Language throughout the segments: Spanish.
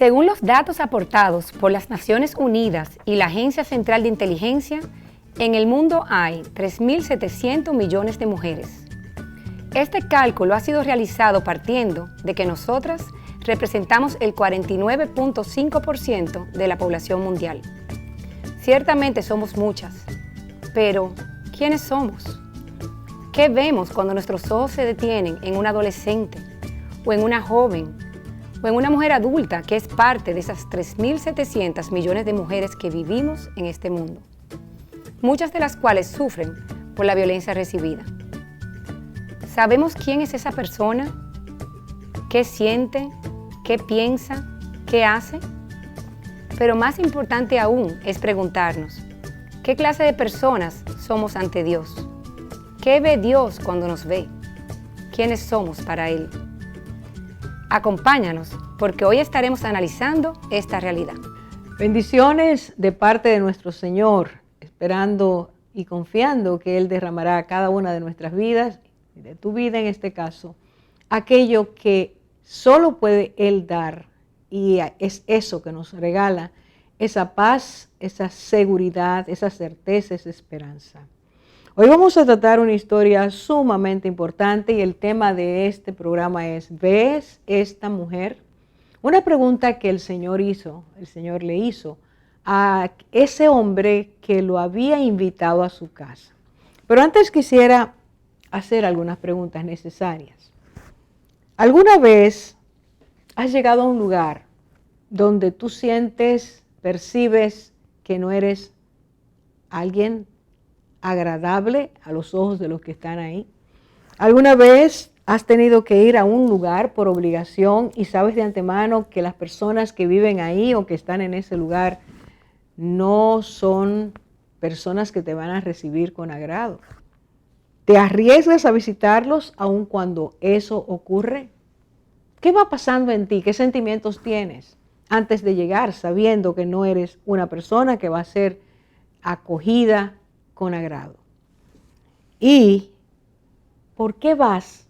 Según los datos aportados por las Naciones Unidas y la Agencia Central de Inteligencia, en el mundo hay 3.700 millones de mujeres. Este cálculo ha sido realizado partiendo de que nosotras representamos el 49.5% de la población mundial. Ciertamente somos muchas, pero ¿quiénes somos? ¿Qué vemos cuando nuestros ojos se detienen en un adolescente o en una joven o en una mujer adulta que es parte de esas 3.700 millones de mujeres que vivimos en este mundo? Muchas de las cuales sufren por la violencia recibida. ¿Sabemos quién es esa persona? ¿Qué siente? ¿Qué piensa? ¿Qué hace? Pero más importante aún es preguntarnos, ¿qué clase de personas somos ante Dios? ¿Qué ve Dios cuando nos ve? ¿Quiénes somos para Él? Acompáñanos, porque hoy estaremos analizando esta realidad. Bendiciones de parte de nuestro Señor, esperando y confiando que Él derramará a cada una de nuestras vidas, y de tu vida en este caso, aquello que solo puede Él dar, y es eso que nos regala, esa paz, esa seguridad, esa certeza, esa esperanza. Hoy vamos a tratar una historia sumamente importante y el tema de este programa es, ¿ves esta mujer? Una pregunta que el Señor le hizo a ese hombre que lo había invitado a su casa. Pero antes quisiera hacer algunas preguntas necesarias. ¿Alguna vez has llegado a un lugar donde tú sientes, percibes que no eres alguien agradable a los ojos de los que están ahí? ¿Alguna vez has tenido que ir a un lugar por obligación y sabes de antemano que las personas que viven ahí o que están en ese lugar no son personas que te van a recibir con agrado? ¿Te arriesgas a visitarlos aun cuando eso ocurre? ¿Qué va pasando en ti? ¿Qué sentimientos tienes antes de llegar sabiendo que no eres una persona que va a ser acogida con agrado? ¿Y por qué vas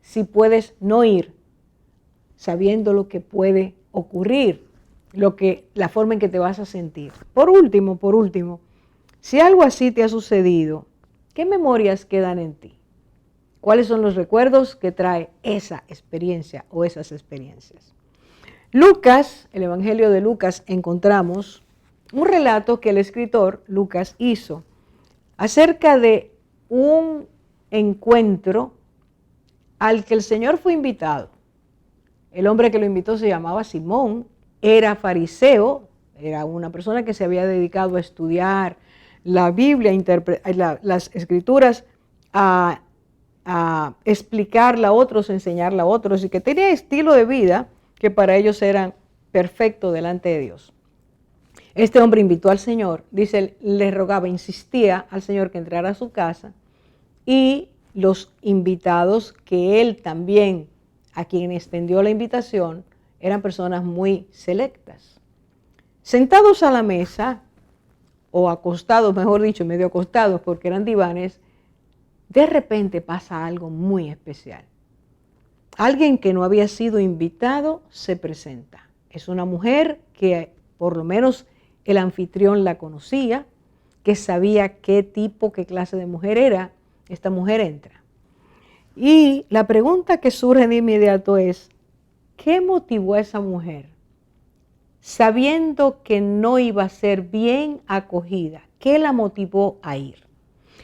si puedes no ir sabiendo lo que puede ocurrir, la forma en que te vas a sentir? Por último, si algo así te ha sucedido, ¿qué memorias quedan en ti? ¿Cuáles son los recuerdos que trae esa experiencia o esas experiencias? Lucas, el Evangelio de Lucas, encontramos un relato que el escritor Lucas hizo acerca de un encuentro al que el Señor fue invitado. El hombre que lo invitó se llamaba Simón, era fariseo, era una persona que se había dedicado a estudiar la Biblia, las Escrituras, a explicarla a otros, enseñarla a otros, y que tenía estilo de vida que para ellos eran perfectos delante de Dios. Este hombre invitó al Señor, dice, le rogaba, insistía al Señor que entrara a su casa, y los invitados que él también, a quien extendió la invitación, eran personas muy selectas. Sentados a la mesa, o acostados, mejor dicho, medio acostados porque eran divanes, de repente pasa algo muy especial. Alguien que no había sido invitado se presenta. Es una mujer que por lo menos el anfitrión la conocía, que sabía qué clase de mujer era. Esta mujer entra. Y la pregunta que surge de inmediato es, ¿qué motivó a esa mujer? Sabiendo que no iba a ser bien acogida, ¿qué la motivó a ir?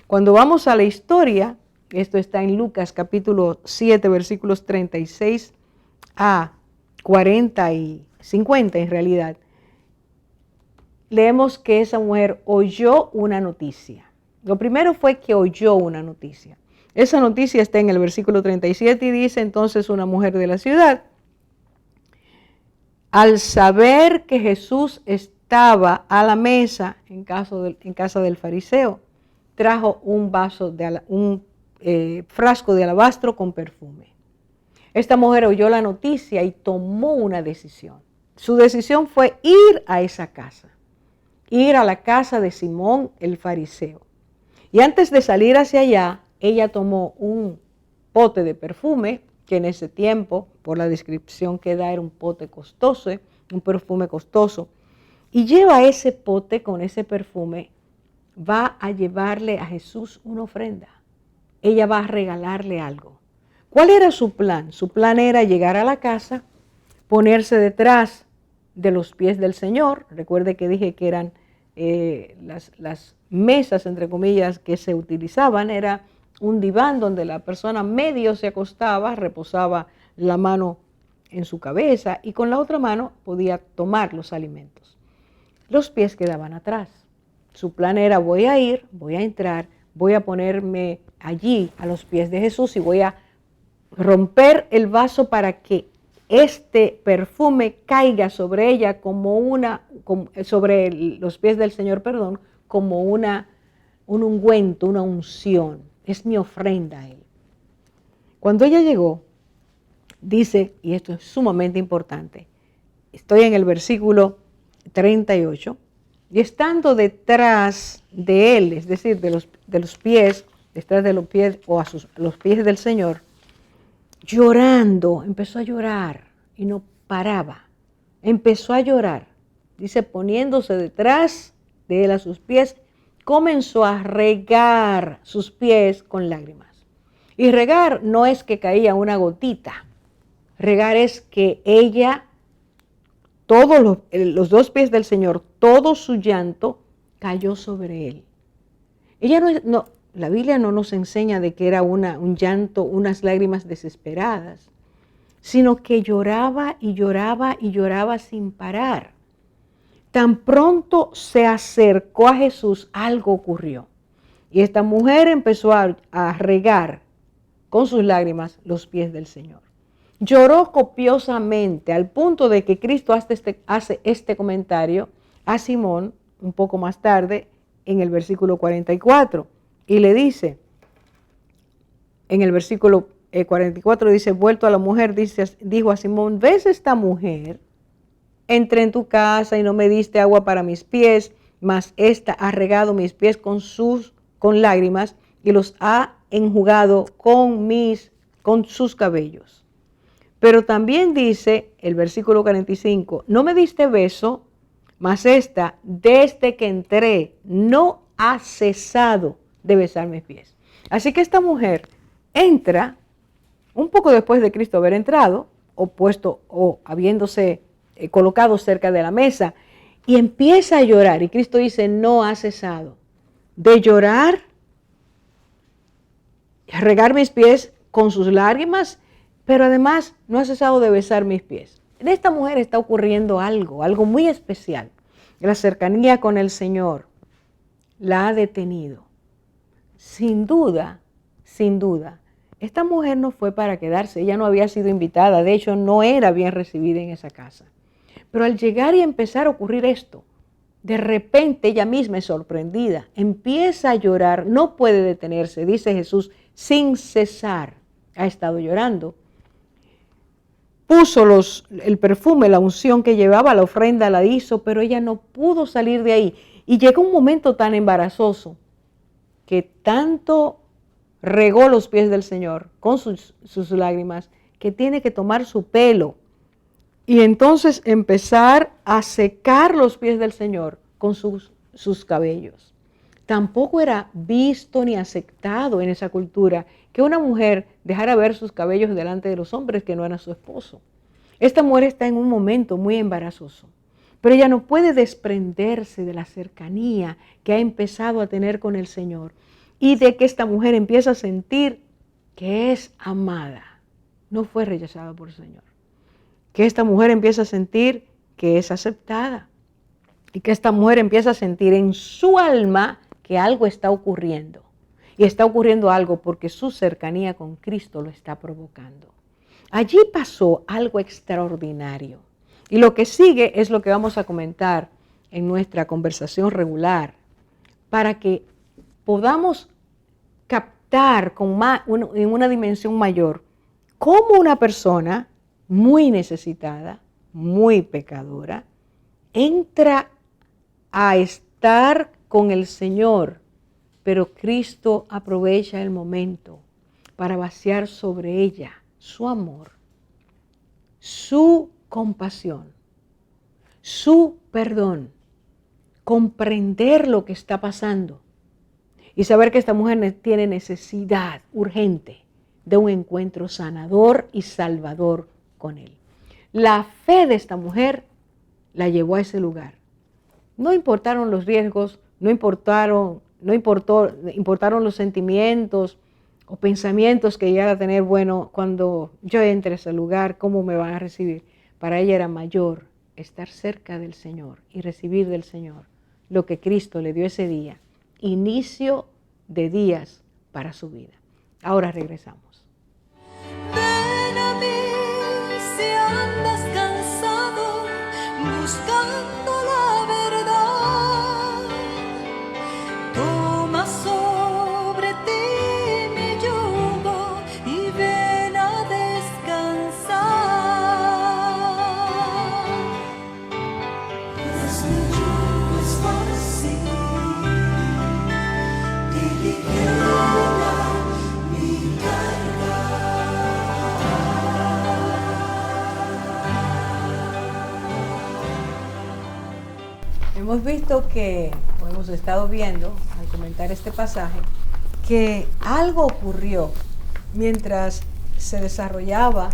Cuando vamos a la historia, esto está en Lucas capítulo 7, versículos 36 a 40 y 50 en realidad, leemos que esa mujer oyó una noticia. Lo primero fue que oyó una noticia. Esa noticia está en el versículo 37 y dice, entonces una mujer de la ciudad, al saber que Jesús estaba a la mesa en casa del fariseo, trajo un frasco de alabastro con perfume. Esta mujer oyó la noticia y tomó una decisión. Su decisión fue ir a esa casa, ir a la casa de Simón el fariseo. Y antes de salir hacia allá, ella tomó un pote de perfume, que en ese tiempo, por la descripción que da, era un pote costoso, un perfume costoso. Y lleva ese pote con ese perfume, va a llevarle a Jesús una ofrenda. Ella va a regalarle algo. ¿Cuál era su plan? Su plan era llegar a la casa, ponerse detrás de los pies del Señor. Recuerde que dije que eran las mesas, entre comillas, que se utilizaban. Era un diván donde la persona medio se acostaba, reposaba la mano en su cabeza y con la otra mano podía tomar los alimentos. Los pies quedaban atrás. Su plan era: voy a ir, voy a entrar, voy a ponerme allí a los pies de Jesús y voy a romper el vaso para que este perfume caiga sobre ella sobre los pies del Señor, como un ungüento, una unción. Es mi ofrenda a Él. Cuando ella llegó, dice, y esto es sumamente importante, estoy en el versículo 38, y estando detrás de Él, es decir, de los pies, detrás de los pies o a los pies del Señor, llorando, empezó a llorar y no paraba. Empezó a llorar. Dice, poniéndose detrás de Él a sus pies, comenzó a regar sus pies con lágrimas. Y regar no es que caía una gotita. Regar es que ella, todos los dos pies del Señor, todo su llanto cayó sobre Él. Ella la Biblia no nos enseña de que era un llanto, unas lágrimas desesperadas, sino que lloraba y lloraba y lloraba sin parar. Tan pronto se acercó a Jesús, algo ocurrió. Y esta mujer empezó a regar con sus lágrimas los pies del Señor. Lloró copiosamente al punto de que Cristo hace este comentario a Simón un poco más tarde en el versículo 44. Y le dice, en el versículo 44 dice, vuelto a la mujer, dijo a Simón, ¿ves esta mujer? Entré en tu casa y no me diste agua para mis pies, mas ésta ha regado mis pies con lágrimas y los ha enjugado con sus cabellos. Pero también dice el versículo 45, no me diste beso, mas esta, desde que entré, no ha cesado de besar mis pies. Así que esta mujer entra un poco después de Cristo haber entrado, o habiéndose colocado cerca de la mesa, y empieza a llorar. Y Cristo dice, no ha cesado de llorar, regar mis pies con sus lágrimas, pero además no ha cesado de besar mis pies. En esta mujer está ocurriendo algo muy especial. La cercanía con el Señor la ha detenido. Sin duda, esta mujer no fue para quedarse, ella no había sido invitada, de hecho no era bien recibida en esa casa. Pero al llegar y empezar a ocurrir esto, de repente ella misma es sorprendida, empieza a llorar, no puede detenerse, dice Jesús, sin cesar, ha estado llorando. Puso el perfume, la unción que llevaba, la ofrenda la hizo, pero ella no pudo salir de ahí. Y llegó un momento tan embarazoso que tanto regó los pies del Señor con sus lágrimas que tiene que tomar su pelo y entonces empezar a secar los pies del Señor con sus cabellos. Tampoco era visto ni aceptado en esa cultura que una mujer dejara ver sus cabellos delante de los hombres que no eran su esposo. Esta mujer está en un momento muy embarazoso, pero ella no puede desprenderse de la cercanía que ha empezado a tener con el Señor y de que esta mujer empieza a sentir que es amada, no fue rechazada por el Señor. Que esta mujer empieza a sentir que es aceptada y que esta mujer empieza a sentir en su alma que algo está ocurriendo. Y está ocurriendo algo porque su cercanía con Cristo lo está provocando. Allí pasó algo extraordinario. Y lo que sigue es lo que vamos a comentar en nuestra conversación regular para que podamos captar en una dimensión mayor cómo una persona muy necesitada, muy pecadora, entra a estar con el Señor, pero Cristo aprovecha el momento para vaciar sobre ella su amor, su compasión, su perdón, comprender lo que está pasando y saber que esta mujer tiene necesidad urgente de un encuentro sanador y salvador con Él. La fe de esta mujer la llevó a ese lugar. No importaron los riesgos, importaron los sentimientos o pensamientos que llegara a tener, bueno, cuando yo entre a ese lugar, ¿cómo me van a recibir? Para ella era mayor estar cerca del Señor y recibir del Señor lo que Cristo le dio ese día, inicio de días para su vida. Ahora regresamos. Ven a mí si andas cansado, buscando la verdad. Toma sobre ti mi yugo y ven a descansar. Pues mi yugo es fácil y ligera mi carga. Hemos visto que, o hemos estado viendo al comentar este pasaje, que algo ocurrió mientras se desarrollaba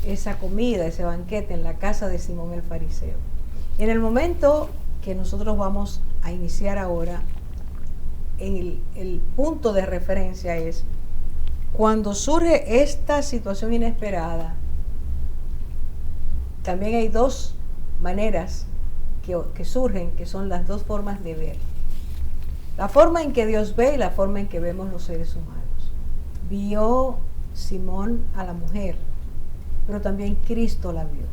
esa comida, ese banquete en la casa de Simón el fariseo. Y en el momento que nosotros vamos a iniciar ahora, el punto de referencia es cuando surge esta situación inesperada. También hay dos maneras que surgen, que son las dos formas de ver. La forma en que Dios ve y la forma en que vemos los seres humanos. Vio Simón a la mujer, pero también Cristo la vio.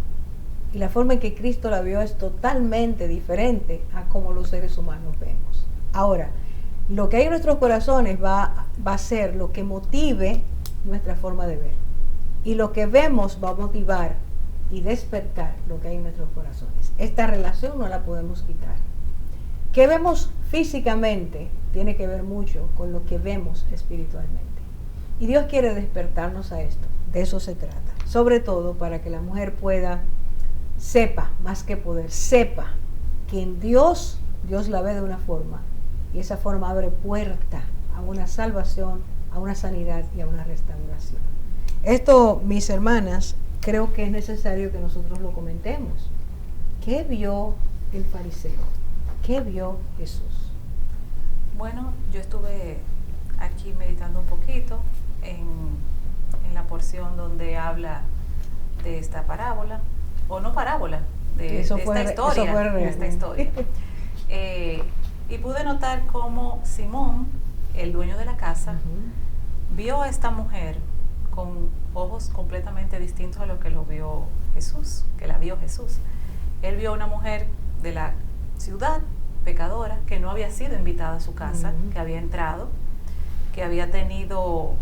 Y la forma en que Cristo la vio es totalmente diferente a como los seres humanos vemos. Ahora, lo que hay en nuestros corazones va a ser lo que motive nuestra forma de ver. Y lo que vemos va a motivar y despertar lo que hay en nuestros corazones. Esta relación no la podemos quitar. ¿Qué vemos físicamente? Tiene que ver mucho con lo que vemos espiritualmente. Y Dios quiere despertarnos a esto. De eso se trata. Sobre todo para que la mujer sepa, más que poder, sepa que en Dios la ve de una forma. Y esa forma abre puerta a una salvación, a una sanidad y a una restauración. Esto, mis hermanas, creo que es necesario que nosotros lo comentemos. ¿Qué vio el fariseo? ¿Qué vio Jesús? Bueno, yo estuve aquí meditando un poquito en la porción donde habla de esta parábola, o no parábola, de esta historia. Y pude notar cómo Simón, el dueño de la casa, vio a esta mujer con ojos completamente distintos a lo que lo vio Jesús, que la vio Jesús. Él vio a una mujer de la ciudad, pecadora, que no había sido invitada a su casa, que había entrado, que había tenido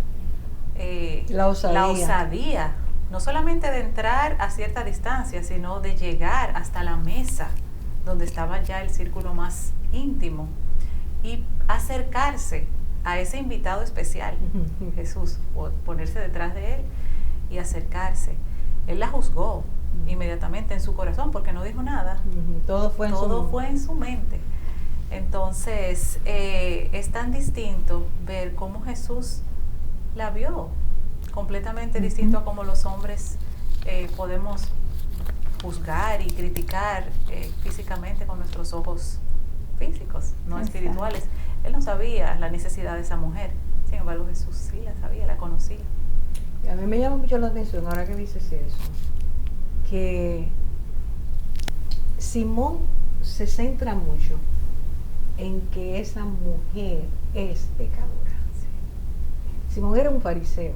la osadía, no solamente de entrar a cierta distancia, sino de llegar hasta la mesa, donde estaba ya el círculo más íntimo, y acercarse a ese invitado especial, Jesús, ponerse detrás de él y acercarse. Él la juzgó inmediatamente en su corazón porque no dijo nada. Todo fue en su mente. Entonces, es tan distinto ver cómo Jesús la vio, completamente distinto a cómo los hombres podemos juzgar y criticar físicamente con nuestros ojos físicos, no espirituales. Él no sabía la necesidad de esa mujer, sin embargo Jesús sí la sabía, la conocía. Y a mí me llama mucho la atención, ahora que dices eso, que Simón se centra mucho en que esa mujer es pecadora. Simón era un fariseo,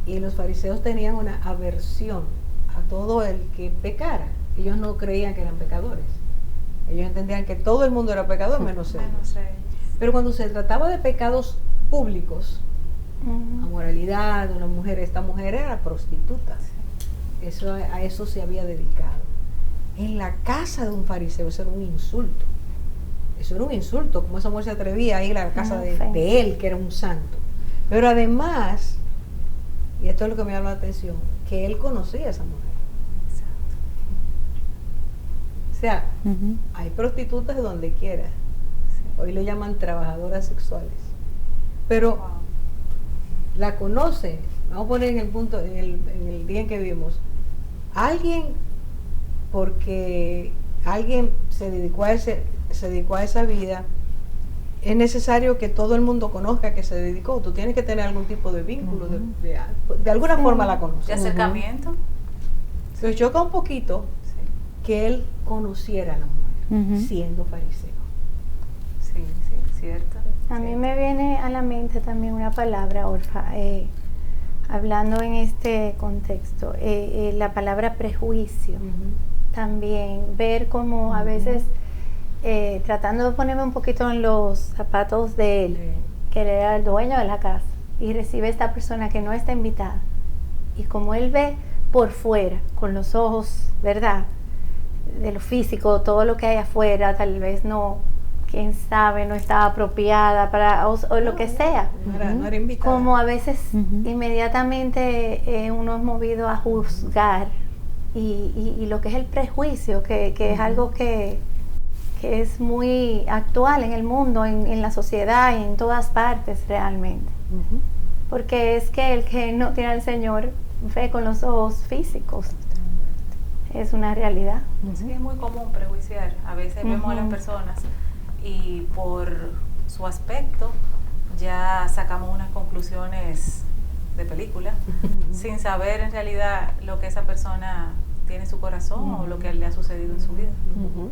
y los fariseos tenían una aversión a todo el que pecara. Ellos no creían que eran pecadores. Ellos entendían que todo el mundo era pecador, menos ellos. Pero cuando se trataba de pecados públicos, amoralidad, esta mujer era prostituta. A eso se había dedicado. En la casa de un fariseo, eso era un insulto. Eso era un insulto, como esa mujer se atrevía a ir a la casa de él, que era un santo. Pero además, y esto es lo que me llama la atención, que él conocía a esa mujer. O sea, Ujú. hay prostitutas donde quiera. Hoy le llaman trabajadoras sexuales. Pero Wow. la conoce, vamos a poner en el punto, en el día en que vivimos, alguien, porque alguien se dedicó a esa vida, es necesario que todo el mundo conozca que se dedicó. Tú tienes que tener algún tipo de vínculo, de alguna forma la ¿De conoces. acercamiento? Entonces choca un poquito Sí, que él conociera a la mujer, Ujú. siendo fariseo. sí, sí, cierto. A mí me viene a la mente también una palabra, Orfa, hablando en este contexto, la palabra prejuicio. También ver como a veces, tratando de ponerme un poquito en los zapatos de él, que él era el dueño de la casa y recibe a esta persona que no está invitada. Y como él ve por fuera, con los ojos, ¿verdad? De lo físico, todo lo que hay afuera, tal vez no, quién sabe, no estaba apropiada para, o lo que sea. No era invitada. Como a veces Ujú. inmediatamente uno es movido a juzgar y lo que es el prejuicio, que es algo que es muy actual en el mundo, en la sociedad y en todas partes realmente. Ujú. Porque es que el que no tiene al Señor ve con los ojos físicos. Es una realidad. Sí, es muy común prejuiciar. A veces vemos a las Ujú. personas y por su aspecto ya sacamos unas conclusiones de película sin saber en realidad lo que esa persona tiene en su corazón o lo que le ha sucedido en su vida. Ujú.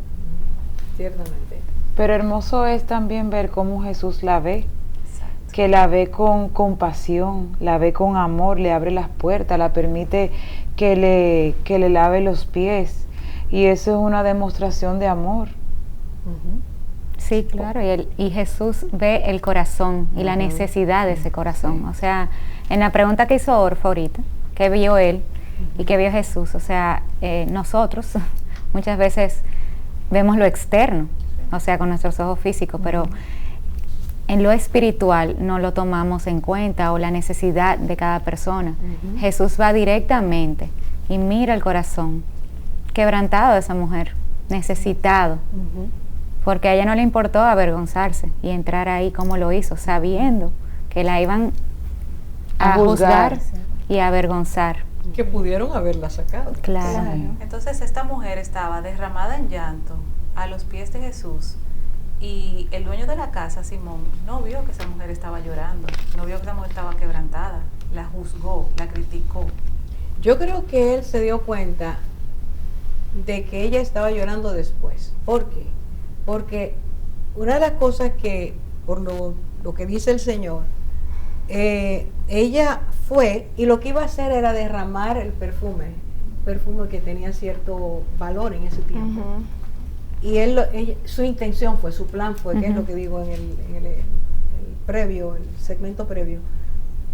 Ciertamente. Pero hermoso es también ver cómo Jesús la ve, Exacto. que la ve con compasión, la ve con amor, le abre las puertas, la permite que le lave los pies. Y eso es una demostración de amor. Sí, claro, y Jesús ve el corazón y la necesidad de ese corazón. O sea, en la pregunta que hizo Orfa ahorita, ¿qué vio él y qué vio Jesús? O sea, nosotros muchas veces vemos lo externo, o sea, con nuestros ojos físicos, pero en lo espiritual no lo tomamos en cuenta, o la necesidad de cada persona. Jesús va directamente y mira el corazón quebrantado de esa mujer, necesitado, porque a ella no le importó avergonzarse y entrar ahí como lo hizo, sabiendo que la iban a juzgar y a avergonzar. Que pudieron haberla sacado. Claro. Entonces esta mujer estaba derramada en llanto a los pies de Jesús y el dueño de la casa, Simón, no vio que esa mujer estaba llorando, no vio que esa mujer estaba quebrantada, la juzgó, la criticó. Yo creo que él se dio cuenta de que ella estaba llorando después. ¿Por qué? Porque una de las cosas que, por lo que dice el Señor, ella fue y lo que iba a hacer era derramar el perfume que tenía cierto valor en ese tiempo. Y su intención fue, su plan fue, que es lo que digo en el previo, el segmento previo,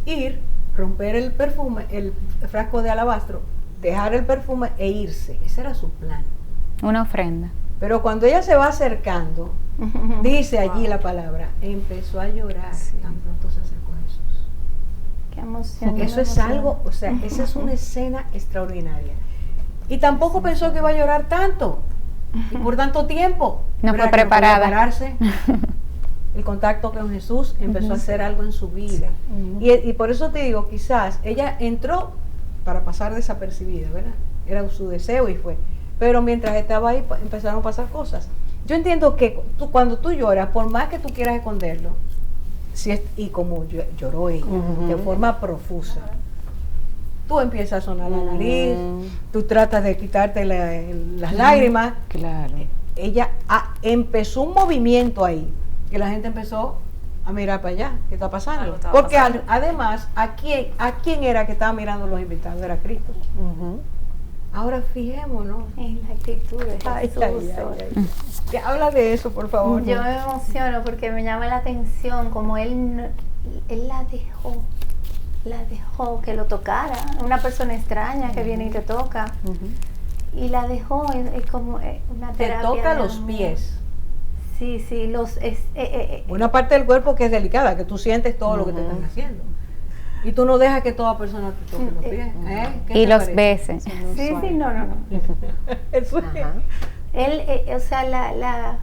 ir, romper el perfume, el frasco de alabastro, dejar el perfume e irse. Ese era su plan. Una ofrenda. Pero cuando ella se va acercando, dice allí la palabra, empezó a llorar tan pronto se acercó a Jesús. Qué emoción. Eso es algo, o sea, esa es una escena extraordinaria. Y tampoco pensó que iba a llorar tanto y por tanto tiempo. No ¿Verdad? fue Que preparada. prepararse. El contacto con Jesús empezó a hacer algo en su vida. Y por eso te digo, quizás ella entró para pasar desapercibida, ¿verdad? Era su deseo y fue. Pero mientras estaba ahí empezaron a pasar cosas. Yo entiendo que cuando tú lloras, por más que tú quieras esconderlo, y como lloró ella, de forma profusa, tú empiezas a sonar la nariz, tú tratas de quitarte las lágrimas. Claro. Ella empezó un movimiento ahí, que la gente empezó a mirar para allá, ¿qué está pasando? Algo estaba Porque pasando. además, ¿a quién era que estaba mirando los invitados? Era Cristo. Ahora fijémonos. En la actitud de Ay, Jesús. Que habla de eso, por favor. Yo me emociono porque me llama la atención como él la dejó que lo tocara. Una persona extraña que viene y te toca. Y la dejó, es como una Te terapia. toca de los amor. pies. Sí, Una parte del cuerpo que es delicada, que tú sientes todo lo que te están haciendo. Y tú no dejas que toda persona te toque los pies. ¿Qué Y te los parece? beses. sí, no. Eso es. Él, o sea, la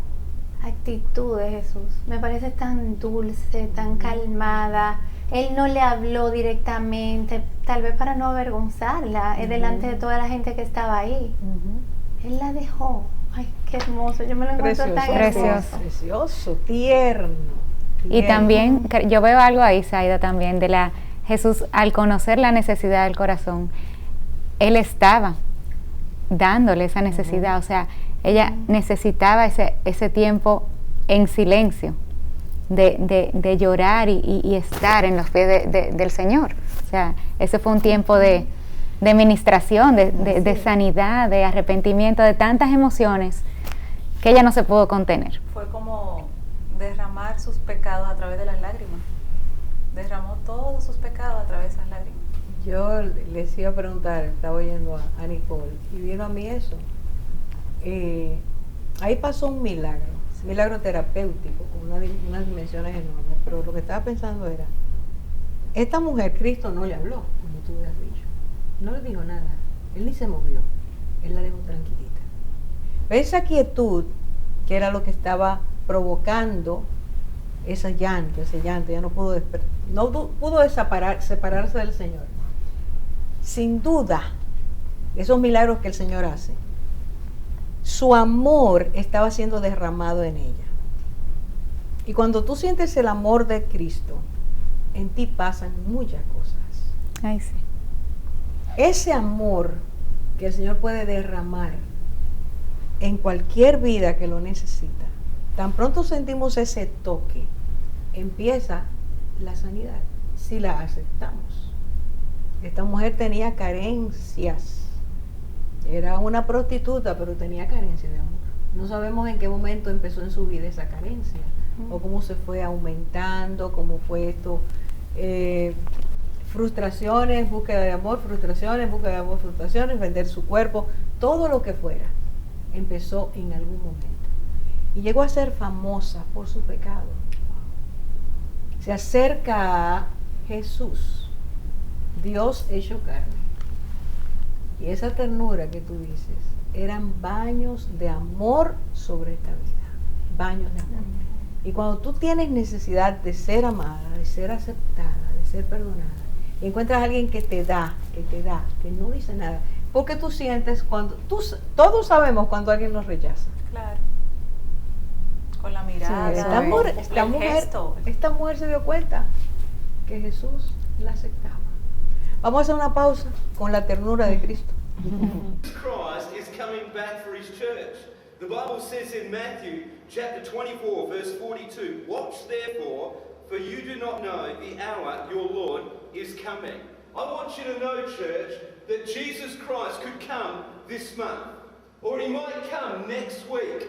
actitud de Jesús me parece tan dulce, tan calmada. Él no le habló directamente, tal vez para no avergonzarla, delante de toda la gente que estaba ahí. Él la dejó. Ay, qué hermoso. Yo me lo encuentro tan hermoso. Precioso, tierno. Y también yo veo algo ahí, Zaida, también de la Jesús, al conocer la necesidad del corazón, Él estaba dándole esa necesidad, o sea, ella necesitaba ese tiempo en silencio, de llorar y estar en los pies del Señor. O sea, ese fue un tiempo de ministración, de sanidad, de arrepentimiento, de tantas emociones que ella no se pudo contener. Fue como derramar sus pecados a través de las lágrimas. Derramó todos sus pecados a través de esas lágrimas. Yo les iba a preguntar, estaba oyendo a Nicole, y vino a mí eso. Ahí pasó un milagro terapéutico, con unas dimensiones enormes, pero lo que estaba pensando era, esta mujer, Cristo no le habló, como tú habías dicho, no le dijo nada, Él ni se movió, Él la dejó tranquilita. Pero esa quietud, que era lo que estaba provocando ese llanto, ya no pudo separarse del Señor. Sin duda, esos milagros que el Señor hace, su amor estaba siendo derramado en ella. Y cuando tú sientes el amor de Cristo, en ti pasan muchas cosas. Ay, sí. Ese amor que el Señor puede derramar en cualquier vida que lo necesita, tan pronto sentimos ese toque, empieza la sanidad, si la aceptamos. Esta mujer tenía carencias. Era una prostituta, pero tenía carencia de amor. No sabemos en qué momento empezó en su vida esa carencia, o cómo se fue aumentando, cómo fue esto. Frustraciones, búsqueda de amor, frustraciones, búsqueda de amor, frustraciones, vender su cuerpo, todo lo que fuera, empezó en algún momento. Y llegó a ser famosa por su pecado. Se acerca a Jesús, Dios hecho carne. Y esa ternura que tú dices, eran baños de amor sobre esta vida, baños de amor. Y cuando tú tienes necesidad de ser amada, de ser aceptada, de ser perdonada, y encuentras a alguien que te da, que no dice nada, porque tú sientes cuando, todos sabemos cuando alguien nos rechaza. Claro. Con la mirada, Sí, esta mujer se dio cuenta que Jesús la aceptaba. Vamos a hacer una pausa con la ternura de Cristo. Christ is coming back for his church. The Bible says in Matthew chapter 24 verse 42, watch therefore, for you do not know the hour your Lord is coming. I want you to know, church, that Jesus Christ could come this month, or he might come next week,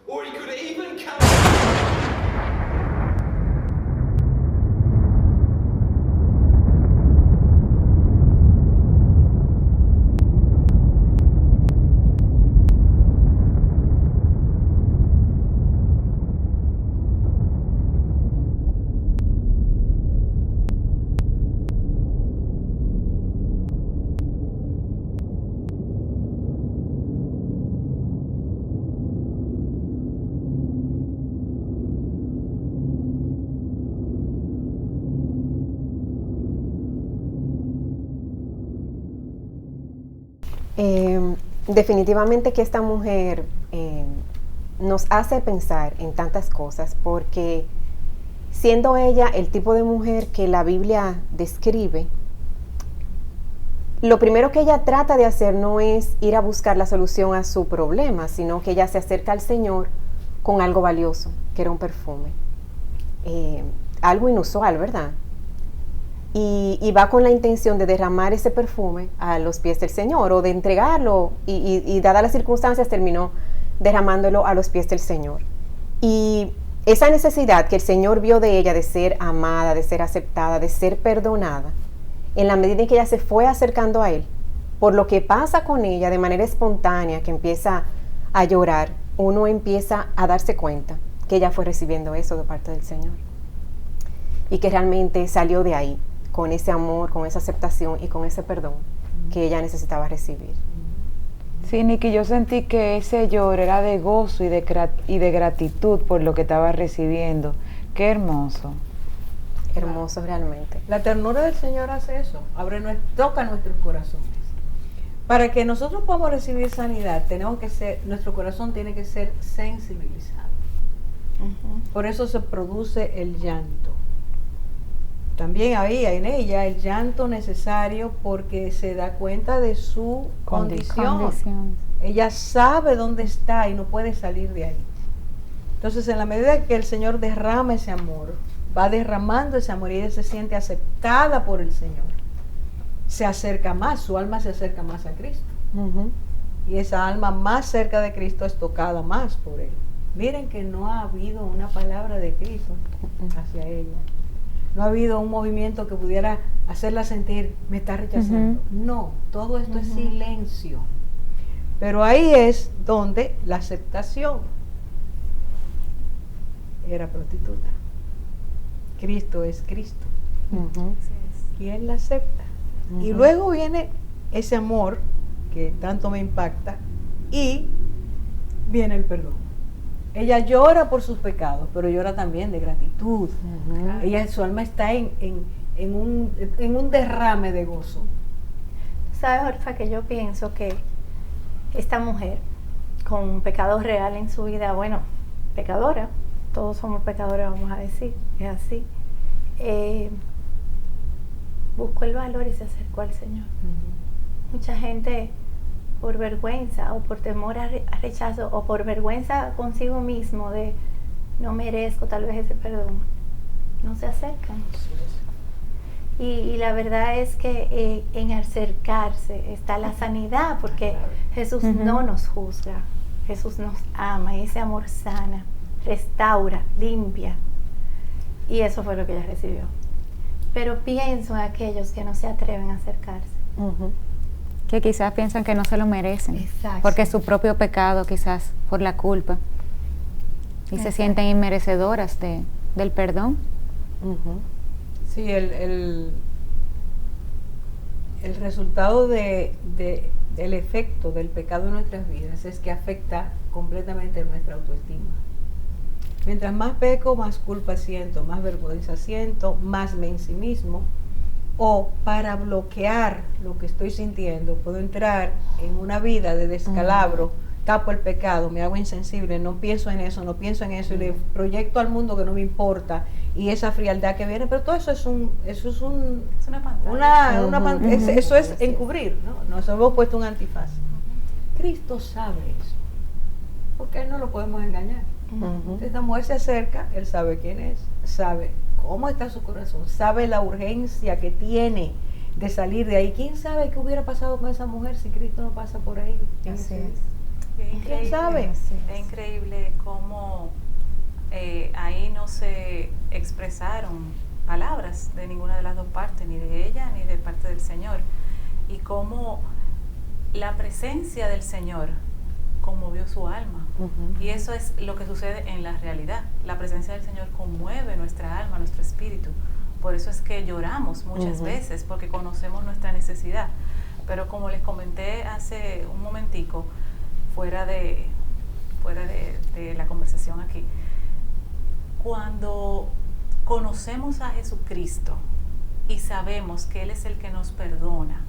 or he could even come... Definitivamente que esta mujer nos hace pensar en tantas cosas, porque siendo ella el tipo de mujer que la Biblia describe, lo primero que ella trata de hacer no es ir a buscar la solución a su problema, sino que ella se acerca al Señor con algo valioso, que era un perfume. Algo inusual, ¿verdad? Y va con la intención de derramar ese perfume a los pies del Señor, o de entregarlo, y dadas las circunstancias terminó derramándolo a los pies del Señor. Y esa necesidad que el Señor vio de ella de ser amada, de ser aceptada, de ser perdonada, en la medida en que ella se fue acercando a Él, por lo que pasa con ella de manera espontánea, que empieza a llorar, uno empieza a darse cuenta que ella fue recibiendo eso de parte del Señor, y que realmente salió de ahí con ese amor, con esa aceptación y con ese perdón que ella necesitaba recibir. Sí, Nikki, yo sentí que ese lloro era de gozo y de gratitud por lo que estaba recibiendo. Qué hermoso. Hermoso realmente. La ternura del Señor hace eso, toca nuestros corazones. Para que nosotros podamos recibir sanidad, nuestro corazón tiene que ser sensibilizado. Por eso se produce el llanto. También había en ella el llanto necesario porque se da cuenta de su condición. Ella sabe dónde está y no puede salir de ahí. Entonces, en la medida que el Señor derrama ese amor, va derramando ese amor y ella se siente aceptada por el Señor, se acerca más, su alma se acerca más a Cristo. Y esa alma más cerca de Cristo es tocada más por Él. Miren que no ha habido una palabra de Cristo hacia ella. No ha habido un movimiento que pudiera hacerla sentir, me está rechazando. No, todo esto es silencio. Pero ahí es donde la aceptación. Era prostituta. Cristo es Cristo. Y Él la acepta. Y luego viene ese amor que tanto me impacta y viene el perdón. Ella llora por sus pecados, pero llora también de gratitud. Su alma está en un derrame de gozo. ¿Sabes, Orfa, que yo pienso que esta mujer con un pecado real en su vida, bueno, pecadora, todos somos pecadores, vamos a decir, es así, buscó el valor y se acercó al Señor. Mucha gente, por vergüenza o por temor a rechazo o por vergüenza consigo mismo de no merezco tal vez ese perdón, no se acercan. Y la verdad es que en acercarse está la sanidad, porque Jesús no nos juzga, Jesús nos ama y ese amor sana, restaura, limpia. Y eso fue lo que ella recibió. Pero pienso en aquellos que no se atreven a acercarse. Que quizás piensan que no se lo merecen. Exacto. Porque es su propio pecado, quizás, por la culpa. Y se sienten inmerecedoras del perdón. Sí, el resultado del efecto del pecado en nuestras vidas es que afecta completamente nuestra autoestima. Mientras más peco, más culpa siento, más vergüenza siento, más me ensimismo. O para bloquear lo que estoy sintiendo, puedo entrar en una vida de descalabro, tapo el pecado, me hago insensible, no pienso en eso y le proyecto al mundo que no me importa y esa frialdad que viene, pero todo eso es una pantalla. Eso es encubrir, ¿no? Nos hemos puesto un antifaz. Cristo sabe eso, porque Él no lo podemos engañar. Entonces esta mujer se acerca, Él sabe quién es, sabe cómo está su corazón, sabe la urgencia que tiene de salir de ahí. ¿Quién sabe qué hubiera pasado con esa mujer si Cristo no pasa por ahí? Así es. ¿Quién sabe? Es increíble cómo ahí no se expresaron palabras de ninguna de las dos partes, ni de ella ni de parte del Señor. Y cómo la presencia del Señor conmovió su alma. Y eso es lo que sucede en la realidad. La presencia del Señor conmueve nuestra alma, nuestro espíritu. Por eso es que lloramos muchas veces, porque conocemos nuestra necesidad. Pero como les comenté hace un momentico, fuera de la conversación aquí, cuando conocemos a Jesucristo y sabemos que Él es el que nos perdona,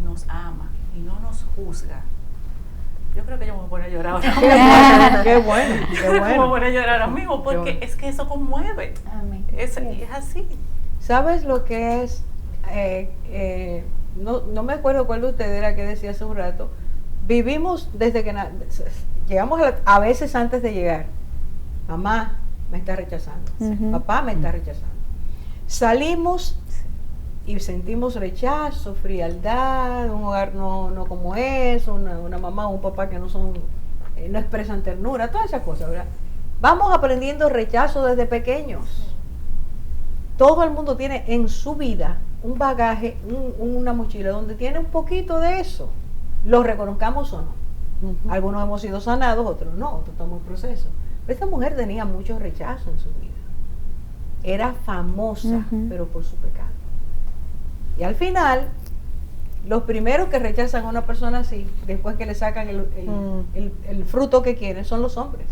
nos ama y no nos juzga, yo creo que yo me voy a poner a llorar ahora. Qué bueno. Me voy a poner a llorar ahora mismo, porque es que eso conmueve. Amén. Es así. ¿Sabes lo que es? No me acuerdo cuál de ustedes era que decía hace un rato. Vivimos desde que llegamos a veces antes de llegar. Mamá me está rechazando. Papá me está rechazando. Salimos y sentimos rechazo, frialdad, un hogar no como es, una mamá o un papá que no expresan ternura, todas esas cosas, ¿verdad? Vamos aprendiendo rechazo desde pequeños. Todo el mundo tiene en su vida un bagaje, una mochila donde tiene un poquito de eso. Lo reconozcamos o no. Algunos hemos sido sanados, otros no, otros estamos en proceso. Pero esta mujer tenía mucho rechazo en su vida. Era famosa, pero por su pecado. Y al final los primeros que rechazan a una persona así, después que le sacan el fruto que quieren, son los hombres.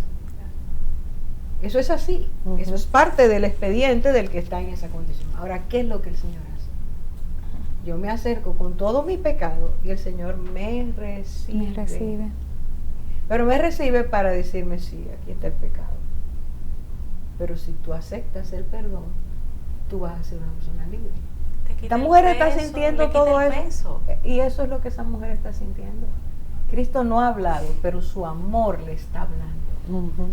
Eso es así. Eso es parte del expediente del que está en esa condición. Ahora, ¿qué es lo que el Señor hace? Yo me acerco con todo mi pecado y el Señor me recibe. Me recibe. Pero me recibe para decirme, sí, aquí está el pecado. Pero si tú aceptas el perdón, tú vas a ser una persona libre. Te quita Esta el mujer está peso, sintiendo le quita todo el eso. peso. Y eso es lo que esa mujer está sintiendo. Cristo no ha hablado, pero su amor le está hablando.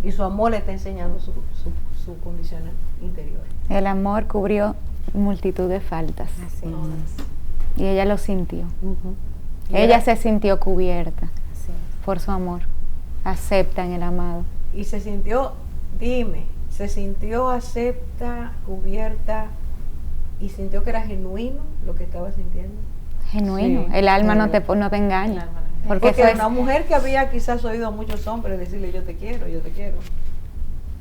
Y su amor le está enseñando su condición interior. El amor cubrió multitud de faltas. Así Y ella lo sintió. Y Ella era- se sintió cubierta sí. por su amor. Acepta en el amado. Y se sintió, dime, se sintió acepta, cubierta y sintió que era genuino lo que estaba sintiendo. Genuino. Sí, el alma claro. no te engaña. El alma no. Porque Porque eso es, una mujer que había quizás oído a muchos hombres decirle yo te quiero, yo te quiero.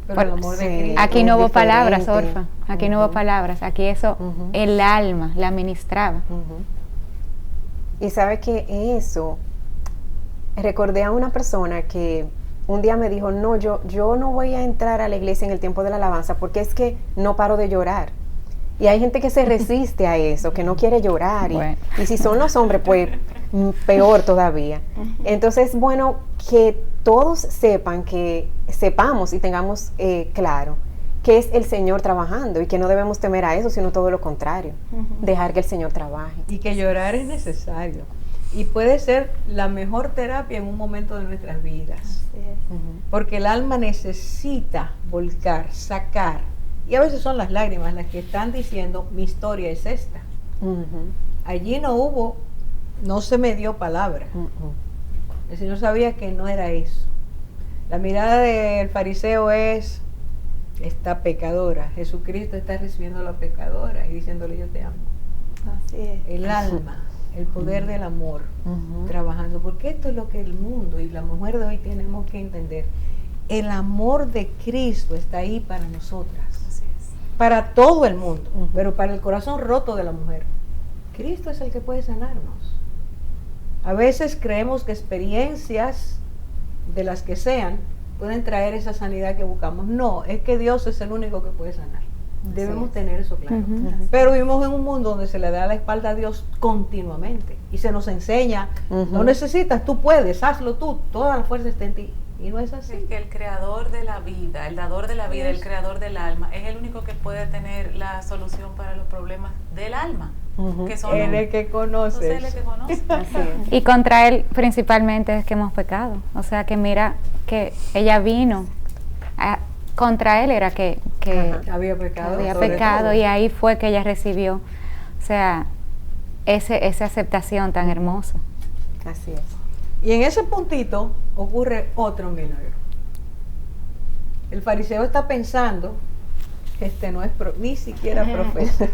Pero el amor de Sí. Cristo. aquí no hubo diferente. palabras, Orfa. Aquí no hubo palabras. Aquí eso, Ujú. el alma la ministraba. Y sabe que eso, recordé a una persona que un día me dijo, no, yo no voy a entrar a la iglesia en el tiempo de la alabanza porque es que no paro de llorar. Y hay gente que se resiste a eso, que no quiere llorar. Bueno. Y si son los hombres, pues peor todavía. Entonces, bueno, que todos sepamos y tengamos claro que es el Señor trabajando y que no debemos temer a eso, sino todo lo contrario, dejar que el Señor trabaje. Y que llorar es necesario. Y puede ser la mejor terapia en un momento de nuestras vidas. Así es. Porque el alma necesita volcar, sacar. Y a veces son las lágrimas las que están diciendo, mi historia es esta. Allí no se me dio palabra. El Señor sabía que no era eso. La mirada del fariseo es, esta pecadora. Jesucristo está recibiendo a la pecadora y diciéndole, yo te amo. Así es. El alma, el poder del amor, trabajando. Porque esto es lo que el mundo y la mujer de hoy tenemos que entender. El amor de Cristo está ahí para nosotras. Así es. Para todo el mundo, pero para el corazón roto de la mujer. Cristo es el que puede sanarnos. A veces creemos que experiencias de las que sean pueden traer esa sanidad que buscamos. No, es que Dios es el único que puede sanar. Debemos tener eso claro. Pero vivimos en un mundo donde se le da la espalda a Dios continuamente y se nos enseña, no necesitas, tú puedes, hazlo tú, toda la fuerza está en ti. Y no es así. Es que el creador de la vida, el dador de la vida, el creador del alma, es el único que puede tener la solución para los problemas del alma. Que son Él es el que conoce. Entonces, él es el que conoce. Así es. Y contra él principalmente es que hemos pecado. O sea que mira que ella vino, contra él era que Había pecado. había sobre pecado todo. y ahí fue que ella recibió, o sea, esa aceptación tan hermosa. Así es. Y en ese puntito ocurre otro milagro. El fariseo está pensando que este no es ni siquiera profeta.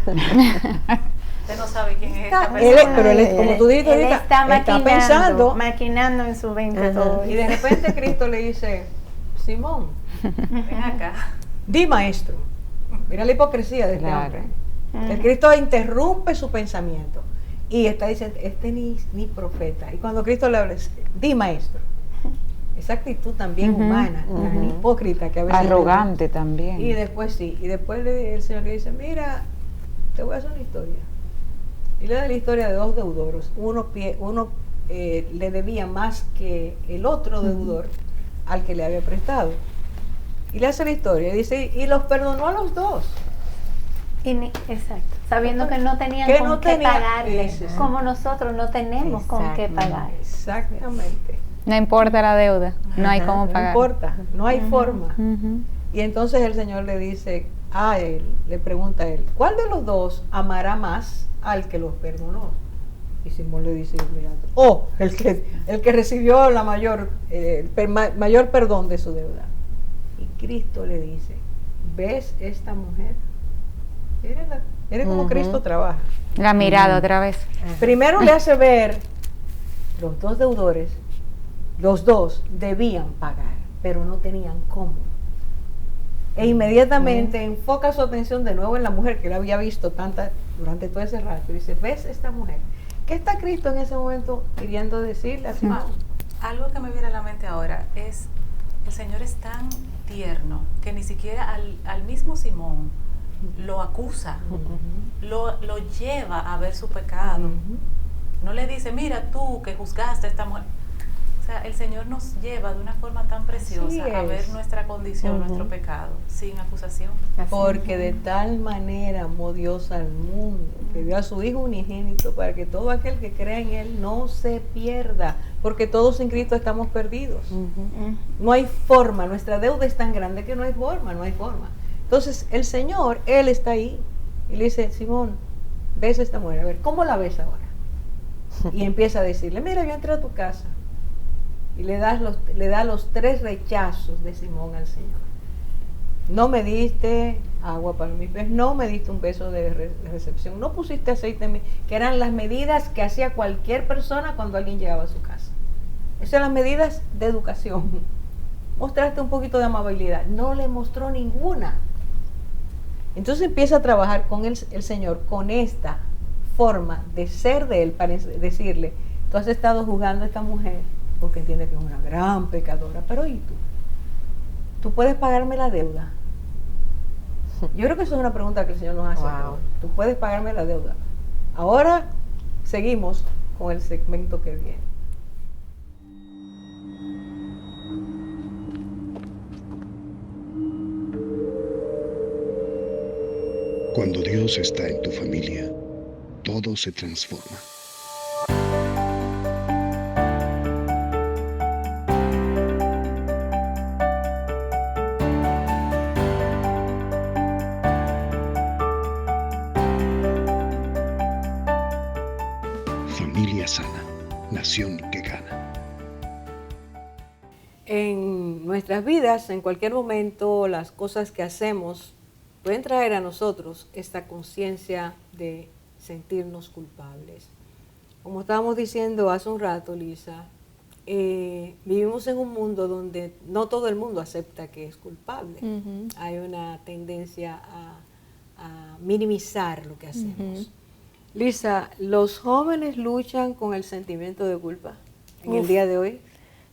Usted no sabe quién es esta Él persona. pero él, como tú dijiste Él ahorita, está maquinando, pensando maquinando en su mente todo y de eso. repente Cristo le dice, Simón, Ven acá. di maestro. Mira la hipocresía de este Claro. hombre. El Cristo interrumpe su pensamiento y está diciendo, este ni profeta. Y cuando Cristo le habla, di maestro. Esa actitud también humana, tan hipócrita que a veces Arrogante también. Y después sí, y después el Señor le dice, mira, te voy a hacer una historia. Y le da la historia de dos deudoros. Uno le debía más que el otro deudor al que le había prestado. Y le hace la historia, y dice, y los perdonó a los dos. Exacto, sabiendo que no tenían Que con no qué tenía- pagarle, Ese es. como nosotros no tenemos con qué pagar. Exactamente. No importa la deuda, no hay cómo No pagar. importa, no hay forma. Ujú. Y entonces el Señor le dice a él, le pregunta a él, ¿cuál de los dos amará más al que los perdonó? Y Simón le dice, mira, el que recibió la mayor perdón de su deuda. Y Cristo le dice, ¿ves esta mujer? Mire cómo Cristo trabaja. La mirada otra vez. Primero le hace ver los dos deudores, los dos debían pagar, pero no tenían cómo. E inmediatamente enfoca su atención de nuevo en la mujer que él había visto durante todo ese rato. Y dice, ¿ves esta mujer ¿Qué está Cristo en ese momento queriendo decirle a Simón? Algo que me viene a la mente ahora es, el Señor es tan tierno que ni siquiera al mismo Simón lo acusa, lo lleva a ver su pecado. No le dice, mira tú que juzgaste a esta mujer. O sea, el Señor nos lleva de una forma tan preciosa a ver nuestra condición, nuestro pecado, sin acusación. Porque de tal manera amó Dios al mundo, que dio a su Hijo unigénito, para que todo aquel que crea en Él no se pierda, porque todos en Cristo estamos perdidos. No hay forma, nuestra deuda es tan grande que no hay forma. Entonces el Señor, Él está ahí, y le dice, Simón, ves a esta mujer, a ver, ¿cómo la ves ahora? Y empieza a decirle, mira, yo entré a tu casa, y le da los 3 rechazos de Simón al Señor. No me diste agua para mis pies, no me diste un beso de recepción, no pusiste aceite en mí, que eran las medidas que hacía cualquier persona cuando alguien llegaba a su casa. Esas eran las medidas de educación. Mostraste un poquito de amabilidad, no le mostró ninguna. Entonces empieza a trabajar con el Señor con esta forma de ser de Él, para decirle, tú has estado juzgando a esta mujer porque entiende que es una gran pecadora, pero ¿y tú? ¿Tú puedes pagarme la deuda? Yo creo que eso es una pregunta que el Señor nos hace. Wow. ¿Tú puedes pagarme la deuda? Ahora seguimos con el segmento que viene. Cuando Dios está en tu familia, todo se transforma. Familia sana, nación que gana. En nuestras vidas, en cualquier momento, las cosas que hacemos pueden traer a nosotros esta conciencia de sentirnos culpables. Como estábamos diciendo hace un rato, Lisa, vivimos en un mundo donde no todo el mundo acepta que es culpable. Hay una tendencia a minimizar lo que hacemos. Lisa, ¿los jóvenes luchan con el sentimiento de culpa en el día de hoy?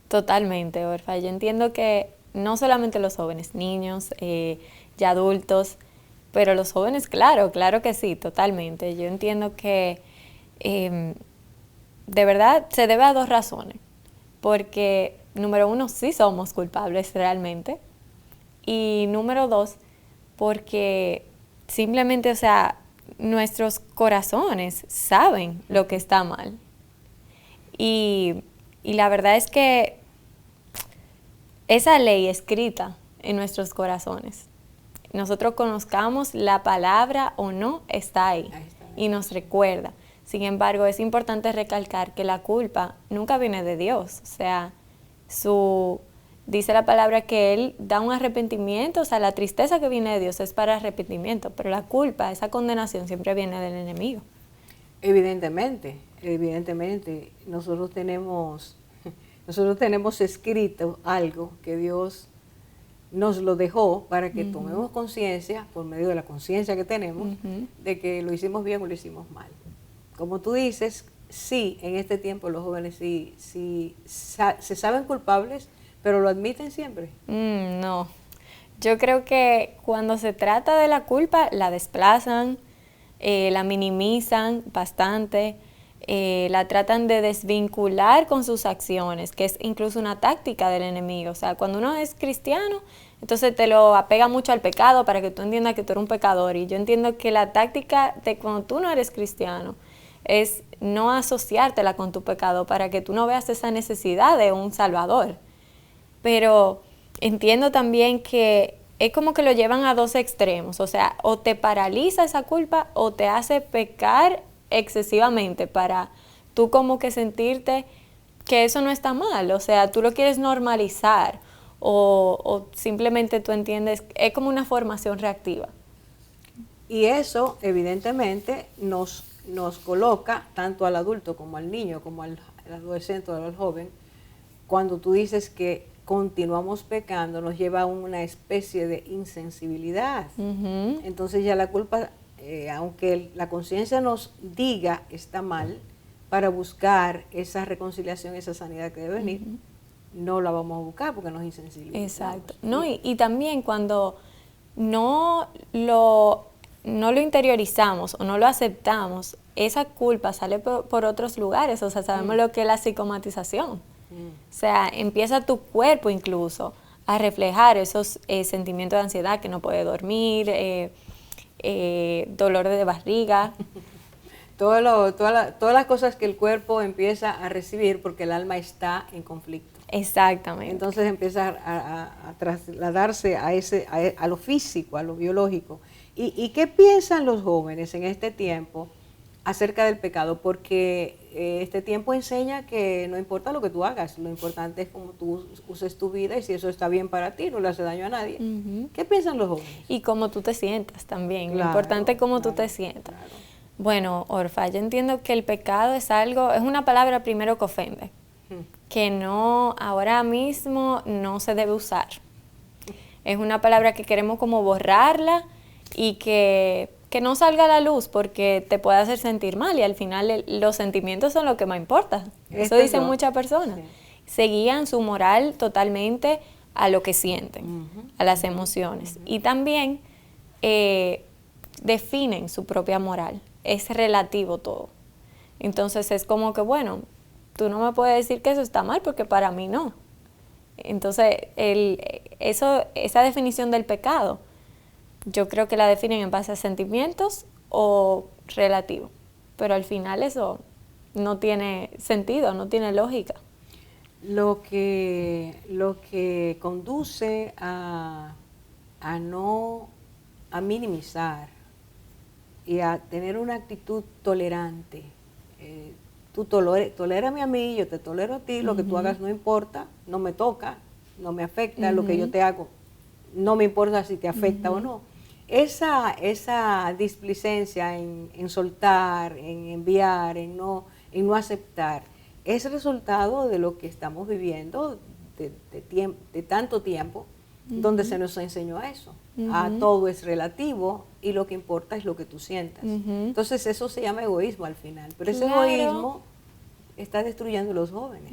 Totalmente, Orfa. Yo entiendo que no solamente los jóvenes, niños, ya adultos, pero los jóvenes, claro que sí, totalmente. Yo entiendo que de verdad se debe a 2 razones. Porque, número 1, sí somos culpables realmente. Y número 2, porque simplemente, o sea, nuestros corazones saben lo que está mal. Y la verdad es que esa ley escrita en nuestros corazones, nosotros conozcamos la palabra o no, está ahí y nos recuerda. Sin embargo, es importante recalcar que la culpa nunca viene de Dios. O sea, dice la palabra que Él da un arrepentimiento, o sea, la tristeza que viene de Dios es para arrepentimiento, pero la culpa, esa condenación siempre viene del enemigo. Evidentemente, nosotros tenemos escrito algo que Dios nos lo dejó para que tomemos conciencia, por medio de la conciencia que tenemos, de que lo hicimos bien o lo hicimos mal. Como tú dices, sí, en este tiempo los jóvenes sí se saben culpables, pero lo admiten siempre. No, yo creo que cuando se trata de la culpa, la desplazan, la minimizan bastante, la tratan de desvincular con sus acciones, que es incluso una táctica del enemigo. O sea, cuando uno es cristiano, entonces te lo apega mucho al pecado para que tú entiendas que tú eres un pecador. Y yo entiendo que la táctica de cuando tú no eres cristiano es no asociártela con tu pecado para que tú no veas esa necesidad de un salvador. Pero entiendo también que es como que lo llevan a 2 extremos. O sea, o te paraliza esa culpa o te hace pecar excesivamente para tú como que sentirte que eso no está mal. O sea, tú lo quieres normalizar o simplemente tú entiendes, es como una formación reactiva. Y eso evidentemente nos coloca tanto al adulto como al niño, como al adolescente o al joven, cuando tú dices que continuamos pecando, nos lleva a una especie de insensibilidad. Entonces ya la culpa, aunque la conciencia nos diga está mal, para buscar esa reconciliación, esa sanidad que debe venir, no la vamos a buscar porque nos insensibilizamos. Exacto. No, y también cuando no lo interiorizamos o no lo aceptamos, esa culpa sale por otros lugares. O sea, sabemos lo que es la psicomatización. O sea, empieza tu cuerpo incluso a reflejar esos sentimientos de ansiedad, que no puede dormir, dolor de barriga. Todas las cosas que el cuerpo empieza a recibir porque el alma está en conflicto. Exactamente. Entonces empieza a trasladarse a lo físico, a lo biológico. ¿Y qué piensan los jóvenes en este tiempo acerca del pecado? Porque este tiempo enseña que no importa lo que tú hagas, lo importante es cómo tú uses tu vida y si eso está bien para ti, no le hace daño a nadie. ¿Qué piensan los jóvenes? Y cómo tú te sientas también. Claro, lo importante es cómo tú te sientas. Claro. Bueno, Orfa, yo entiendo que el pecado es una palabra primero que ofende, que no, ahora mismo no se debe usar. Es una palabra que queremos como borrarla y que no salga a la luz porque te puede hacer sentir mal y al final los sentimientos son lo que más importa. Eso dicen muchas personas. Sí. Se guían su moral totalmente a lo que sienten, a las emociones. Y también definen su propia moral. Es relativo todo. Entonces es como que, bueno, tú no me puedes decir que eso está mal porque para mí no. Entonces, esa definición del pecado, yo creo que la definen en base a sentimientos o relativo. Pero al final eso no tiene sentido, no tiene lógica. Lo que conduce a minimizar y a tener una actitud tolerante. Tú tolérame a mí, yo te tolero a ti, lo que tú hagas no importa, no me toca, no me afecta, lo que yo te hago no me importa si te afecta o no. Esa displicencia en soltar, en enviar, en no aceptar, es resultado de lo que estamos viviendo de tanto tiempo, donde se nos enseñó a eso. A todo es relativo y lo que importa es lo que tú sientas. Entonces eso se llama egoísmo al final, pero ese egoísmo está destruyendo a los jóvenes.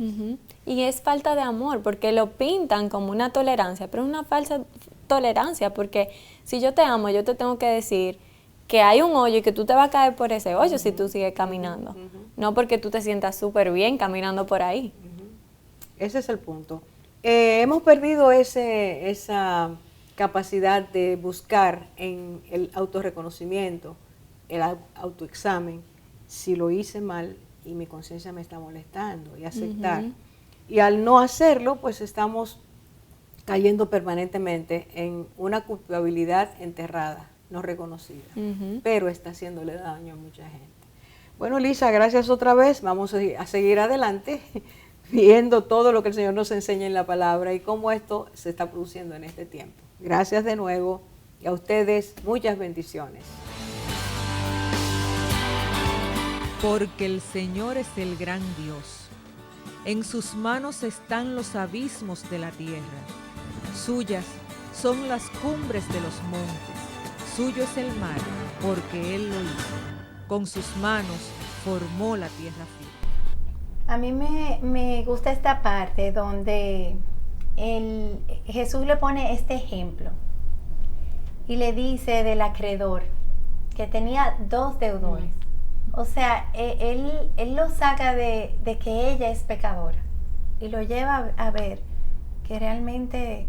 Y es falta de amor, porque lo pintan como una tolerancia, pero es una falsa tolerancia, porque si yo te amo, yo te tengo que decir que hay un hoyo y que tú te vas a caer por ese hoyo si tú sigues caminando, no porque tú te sientas súper bien caminando por ahí. Ese es el punto. Hemos perdido esa capacidad de buscar en el autorreconocimiento, el autoexamen, si lo hice mal y mi conciencia me está molestando, y aceptar. Y al no hacerlo, pues estamos cayendo permanentemente en una culpabilidad enterrada, no reconocida, pero está haciéndole daño a mucha gente. Bueno, Lisa, gracias otra vez. Vamos a seguir adelante viendo todo lo que el Señor nos enseña en la palabra y cómo esto se está produciendo en este tiempo. Gracias de nuevo y a ustedes muchas bendiciones. Porque el Señor es el gran Dios. En sus manos están los abismos de la tierra. Suyas son las cumbres de los montes. Suyo es el mar, porque Él lo hizo. Con sus manos formó la tierra firme. A mí me gusta esta parte donde Jesús le pone este ejemplo y le dice del acreedor que tenía 2 deudores. O sea, él lo saca de que ella es pecadora y lo lleva a ver que realmente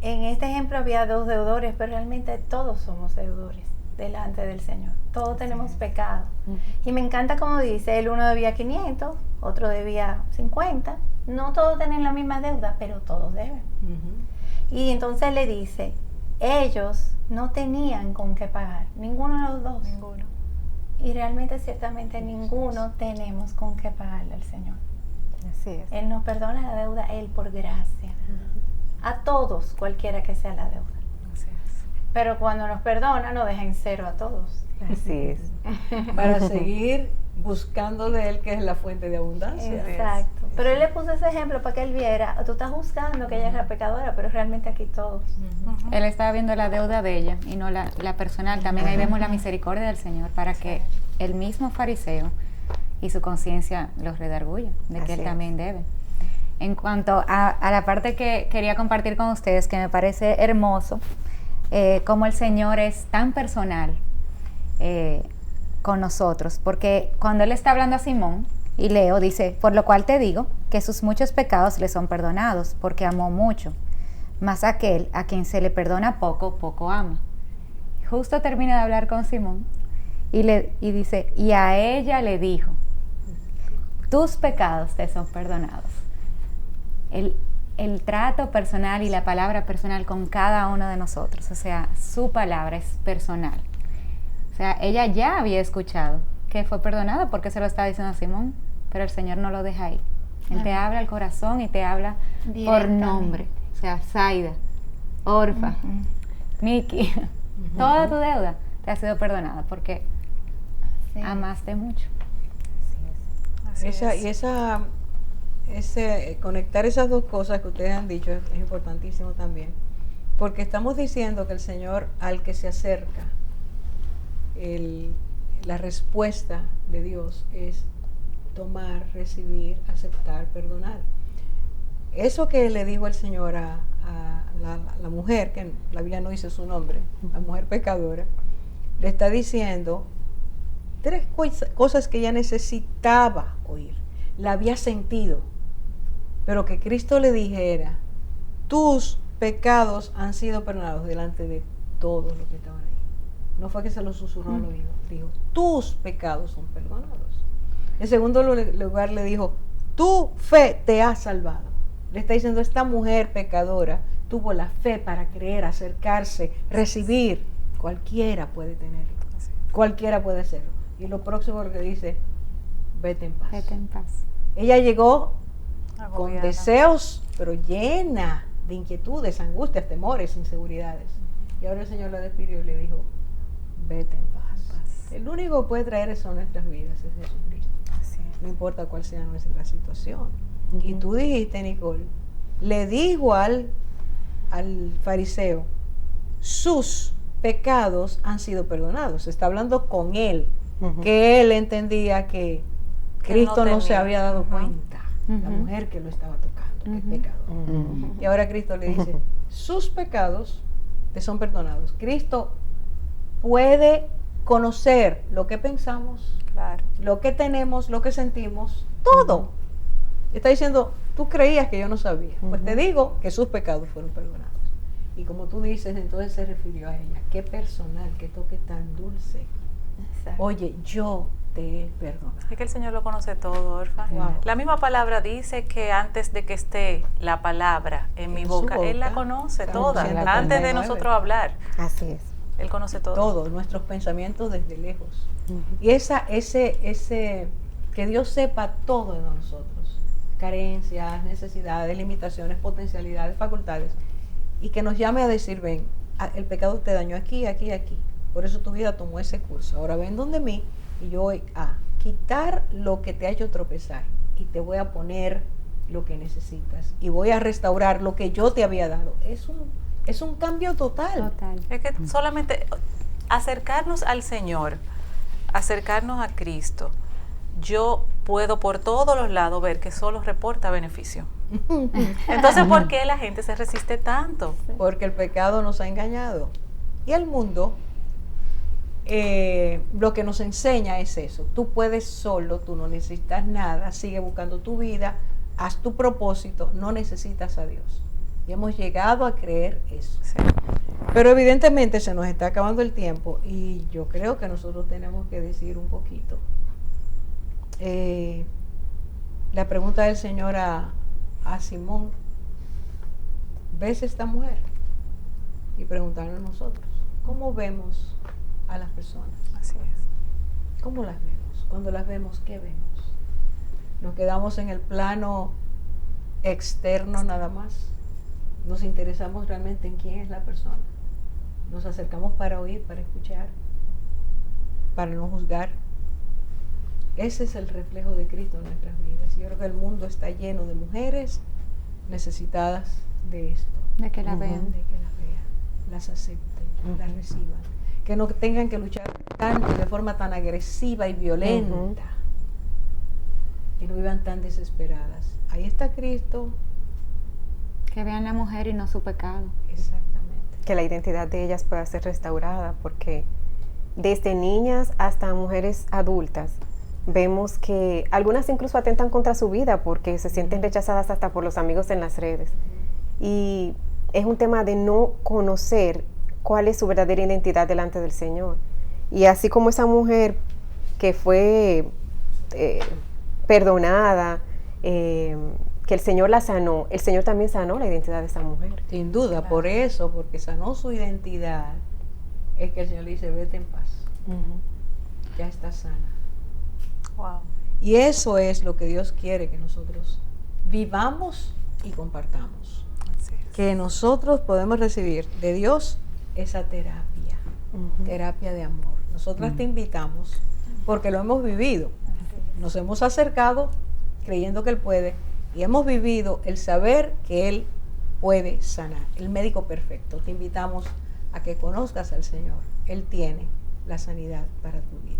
en este ejemplo había 2 deudores, pero realmente todos somos deudores delante del Señor. Todos tenemos pecado. Y me encanta como dice, el uno debía 500, otro debía 50. No todos tienen la misma deuda, pero todos deben. Y entonces le dice, ellos no tenían con qué pagar, ninguno de los dos. Ninguno. Y realmente, ciertamente, ninguno tenemos con qué pagarle al Señor. Así es. Él nos perdona la deuda, Él por gracia. A todos, cualquiera que sea la deuda. Así es. Pero cuando nos perdona, nos deja en cero a todos. Así es. Para seguir buscando de Él, que es la fuente de abundancia. Exacto. Pero Él le puso ese ejemplo para que Él viera, tú estás juzgando que ella es la pecadora, pero realmente aquí todos. Él estaba viendo la deuda de ella y no la personal. También ahí vemos la misericordia del Señor para que el mismo fariseo y su conciencia los redarguye de que Así él es. también debe. En cuanto a la parte que quería compartir con ustedes, que me parece hermoso, cómo el Señor es tan personal con nosotros, porque cuando Él está hablando a Simón, y leo, dice, por lo cual te digo que sus muchos pecados le son perdonados, porque amó mucho, mas aquel a quien se le perdona poco, poco ama. Justo termina de hablar con Simón y dice, y a ella le dijo, tus pecados te son perdonados. El trato personal y la palabra personal con cada uno de nosotros, o sea, su palabra es personal. O sea, ella ya había escuchado que fue perdonada porque se lo está diciendo a Simón, pero el Señor no lo deja ahí. Él te habla al corazón y te habla por nombre. O sea, Zaida, Orfa, Miki, toda tu deuda te ha sido perdonada porque amaste mucho. Así es. Conectar esas dos cosas que ustedes han dicho es importantísimo también, porque estamos diciendo que el Señor al que se acerca, la respuesta de Dios es tomar, recibir, aceptar, perdonar. Eso que le dijo el Señor a la mujer, que la Biblia no dice su nombre, la mujer pecadora, le está diciendo 3 cosas que ella necesitaba oír, la había sentido, pero que Cristo le dijera, tus pecados han sido perdonados delante de todos los que estaban ahí. No fue que se lo susurró al oído, dijo, tus pecados son perdonados. En segundo lugar le dijo, tu fe te ha salvado. Le está diciendo, esta mujer pecadora tuvo la fe para creer, acercarse, recibir. Cualquiera puede tenerlo, cualquiera puede hacerlo. Y lo próximo que dice, vete en paz. Vete en paz. Ella llegó con Agobiada. deseos, pero llena de inquietudes, angustias, temores, inseguridades. Y ahora el Señor la despidió y le dijo, vete en paz. El único que puede traer eso a nuestras vidas es Jesucristo. No importa cuál sea nuestra situación. Y tú dijiste, Nicole, le dijo al fariseo, sus pecados han sido perdonados. Está hablando con él, que él entendía que Cristo no se tenía. había dado cuenta, la mujer que lo estaba tocando, que es pecador. Y ahora Cristo le dice, sus pecados te son perdonados. Cristo puede conocer lo que pensamos, Claro. lo que tenemos, lo que sentimos, todo. Está diciendo, tú creías que yo no sabía. Pues te digo que sus pecados fueron perdonados. Y como tú dices, entonces se refirió a ella. Qué personal, qué toque tan dulce. Oye, yo te he perdonado. Es que el Señor lo conoce todo, Orfa. Wow. La misma palabra dice que antes de que esté la palabra en mi En su boca, Él la boca, conoce está toda, diciendo antes de 39. nosotros hablar. Así es. Él conoce todo. Todo, nuestros pensamientos desde lejos. Y ese que Dios sepa todo de nosotros, carencias, necesidades, limitaciones, potencialidades, facultades, y que nos llame a decir, ven, el pecado te dañó aquí, aquí, aquí. Por eso tu vida tomó ese curso. Ahora ven donde mí y yo voy a quitar lo que te ha hecho tropezar y te voy a poner lo que necesitas y voy a restaurar lo que yo te había dado. Es un cambio total. Es que solamente acercarnos al Señor, acercarnos a Cristo, yo puedo por todos los lados ver que solo reporta beneficio. Entonces, ¿por qué la gente se resiste tanto? Porque el pecado nos ha engañado. Y el mundo lo que nos enseña es eso. Tú puedes solo, tú no necesitas nada, sigue buscando tu vida, haz tu propósito, no necesitas a Dios. Y hemos llegado a creer eso. Sí. Pero evidentemente se nos está acabando el tiempo y yo creo que nosotros tenemos que decir un poquito. La pregunta del Señor a Simón, ¿ves esta mujer? Y preguntarnos nosotros, ¿cómo vemos a las personas? Así es. ¿Cómo las vemos? Cuando las vemos, ¿qué vemos? ¿Nos quedamos en el plano externo nada más? ¿Nos interesamos realmente en quién es la persona? ¿Nos acercamos para oír, para escuchar, para no juzgar? Ese es el reflejo de Cristo en nuestras vidas. Yo creo que el mundo está lleno de mujeres necesitadas de esto. De que la vean. De que las vean, las acepten, las reciban. Que no tengan que luchar tanto de forma tan agresiva y violenta que no vivan tan desesperadas. Ahí está Cristo. Que vean la mujer y no su pecado. Exactamente. Que la identidad de ellas pueda ser restaurada, porque desde niñas hasta mujeres adultas vemos que algunas incluso atentan contra su vida porque se sienten rechazadas hasta por los amigos en las redes. Y es un tema de no conocer cuál es su verdadera identidad delante del Señor. Y así como esa mujer que fue perdonada, que el Señor la sanó, el Señor también sanó la identidad de esa mujer. Sin duda, Claro. por eso, porque sanó su identidad, es que el Señor le dice, vete en paz, ya está sana. Wow. Y eso es lo que Dios quiere que nosotros vivamos y compartamos. Así es. Que nosotros podemos recibir de Dios esa terapia, terapia de amor. Nosotras te invitamos porque lo hemos vivido. Nos hemos acercado creyendo que Él puede y hemos vivido el saber que Él puede sanar, el médico perfecto. Te invitamos a que conozcas al Señor. Él tiene la sanidad para tu vida.